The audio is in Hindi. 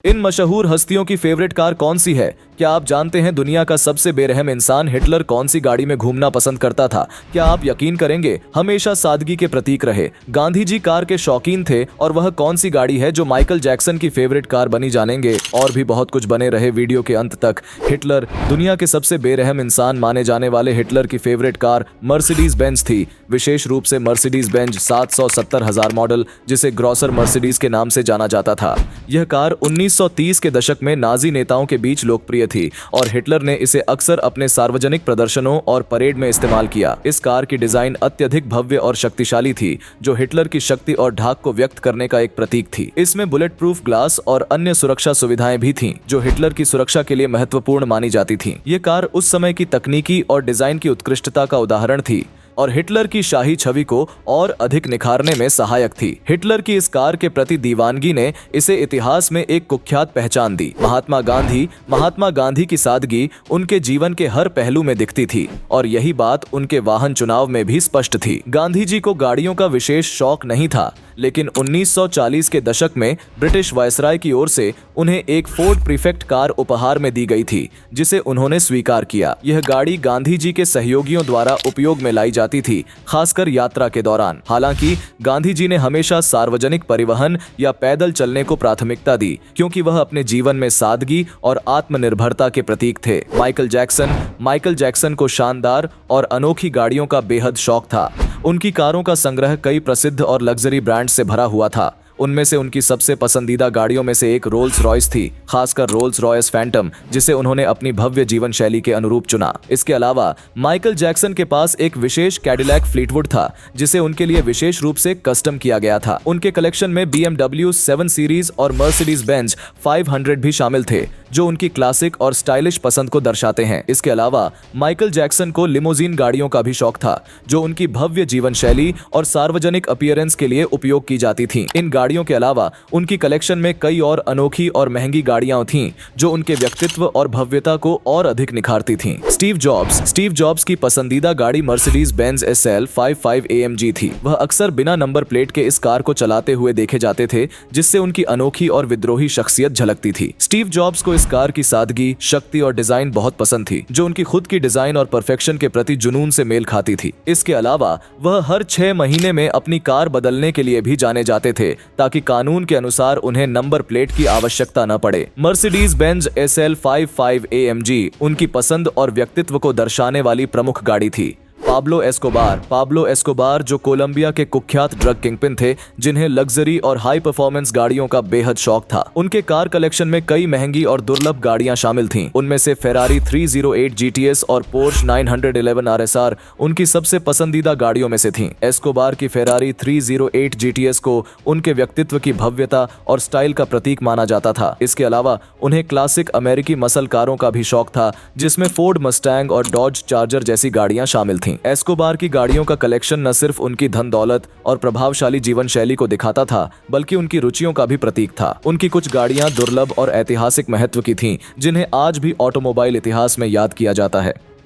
इन मशहूर हस्तियों की फेवरेट कार कौन सी है? क्या आप जानते हैं दुनिया का सबसे बेरहम इंसान हिटलर कौन सी गाड़ी में घूमना पसंद करता था? क्या आप यकीन करेंगे, हमेशा सादगी के प्रतीक रहे। गांधी जी कार के शौकीन थे और वह कौन सी गाड़ी है जो माइकल जैक्सन की फेवरेट कार बनी? जानेंगे और भी बहुत कुछ, बने रहे वीडियो के अंत तक। हिटलर दुनिया के सबसे बेरहम इंसान माने जाने वाले हिटलर की फेवरेट कार मर्सिडीज बेंज थी, विशेष रूप से मर्सिडीज बेंज 770,000 मॉडल, जिसे ग्रॉसर मर्सिडीज के नाम से जाना जाता था। यह कार 1930 के दशक में नाजी नेताओं के बीच लोकप्रिय थी और हिटलर ने इसे अक्सर अपने सार्वजनिक प्रदर्शनों और परेड में इस्तेमाल किया। इस कार की डिजाइन अत्यधिक भव्य और शक्तिशाली थी, जो हिटलर की शक्ति और ढाक को व्यक्त करने का एक प्रतीक थी। इसमें बुलेट प्रूफ ग्लास और अन्य सुरक्षा सुविधाएं भी थीं, जो हिटलर की सुरक्षा के लिए महत्वपूर्ण मानी जाती थीं। ये कार उस समय की तकनीकी और डिजाइन की उत्कृष्टता का उदाहरण थी और हिटलर की शाही छवि को और अधिक निखारने में सहायक थी। हिटलर की इस कार के प्रति दीवानगी ने इसे इतिहास में एक कुख्यात पहचान दी। महात्मा गांधी की सादगी उनके जीवन के हर पहलू में दिखती थी और यही बात उनके वाहन चुनाव में भी स्पष्ट थी। गांधी जी को गाड़ियों का विशेष शौक नहीं था, लेकिन 1940 के दशक में ब्रिटिश वायसराय की ओर से उन्हें एक फोर्ड प्रीफेक्ट कार उपहार में दी गई थी, जिसे उन्होंने स्वीकार किया। यह गाड़ी गांधी जी के सहयोगियों द्वारा उपयोग में लाई जाती थी, खासकर यात्रा के दौरान। हालांकि गांधी जी ने हमेशा सार्वजनिक परिवहन या पैदल चलने को प्राथमिकता दी, क्योंकि वह अपने जीवन में सादगी और आत्मनिर्भरता के प्रतीक थे। माइकल जैक्सन को शानदार और अनोखी गाड़ियों का बेहद शौक था। उनकी कारों का संग्रह कई प्रसिद्ध और लग्जरी ब्रांड से भरा हुआ था। उनमें से उनकी सबसे पसंदीदा गाड़ियों में से एक रोल्स रॉयस थी, खासकर रोल्स रॉयस फैंटम, जिसे उन्होंने अपनी भव्य जीवन शैली के अनुरूप चुना। इसके अलावा माइकल जैक्सन के पास एक विशेष कैडिलैक फ्लीटवुड था, जिसे उनके लिए विशेष रूप से कस्टम किया गया था। उनके कलेक्शन में BMW 7 सीरीज और मर्सिडीज बेंज 500 भी शामिल थे, जो उनकी क्लासिक और स्टाइलिश पसंद को दर्शाते हैं। इसके अलावा माइकल जैक्सन को लिमोजीन गाड़ियों का भी शौक था, जो उनकी भव्य जीवन शैली और सार्वजनिक अपीयरेंस के लिए उपयोग की जाती थीं। इन गाड़ियों के अलावा उनकी कलेक्शन में कई और अनोखी और महंगी गाड़ियां थीं, जो उनके व्यक्तित्व और भव्यता को और अधिक निखारती थीं। स्टीव जॉब्स की पसंदीदा गाड़ी मर्सिडीज बेंज SL 55 AMG थी। वह अक्सर बिना नंबर प्लेट के इस कार को चलाते हुए देखे जाते थे, जिससे उनकी अनोखी और विद्रोही शख्सियत झलकती थी। स्टीव जॉब्स को इस कार की सादगी, शक्ति और डिजाइन बहुत पसंद थी, जो उनकी खुद की डिजाइन और परफेक्शन के प्रति जुनून से मेल खाती थी। इसके अलावा वह हर 6 महीने में अपनी कार बदलने के लिए भी जाने जाते थे, ताकि कानून के अनुसार उन्हें नंबर प्लेट की आवश्यकता न पड़े। मर्सिडीज बेंज SL 55 AMG उनकी पसंद और व्यक्तित्व को दर्शाने वाली प्रमुख गाड़ी थी। पाब्लो एस्कोबार, जो कोलंबिया के कुख्यात ड्रग किंगपिन थे, जिन्हें लग्जरी और हाई परफॉर्मेंस गाड़ियों का बेहद शौक था। उनके कार कलेक्शन में कई महंगी और दुर्लभ गाड़ियां शामिल थीं। उनमें से फेरारी 308 GTS और पोर्श 911 RSR उनकी सबसे पसंदीदा गाड़ियों में से थीं। एस्कोबार की फेरारी 308 GTS को उनके व्यक्तित्व की भव्यता और स्टाइल का प्रतीक माना जाता था। इसके अलावा उन्हें क्लासिक अमेरिकी मसल कारों का भी शौक था, जिसमें फोर्ड मस्टैंग और डॉज चार्जर जैसी गाड़ियां शामिल थीं। एस्कोबार की गाड़ियों का कलेक्शन न सिर्फ उनकी धन दौलत और प्रभावशाली जीवन शैली को दिखाता था, बल्कि उनकी रुचियों का भी प्रतीक था। उनकी कुछ गाड़ियां दुर्लभ और ऐतिहासिक महत्व की थीं, जिन्हें आज भी ऑटोमोबाइल इतिहास में याद किया जाता है।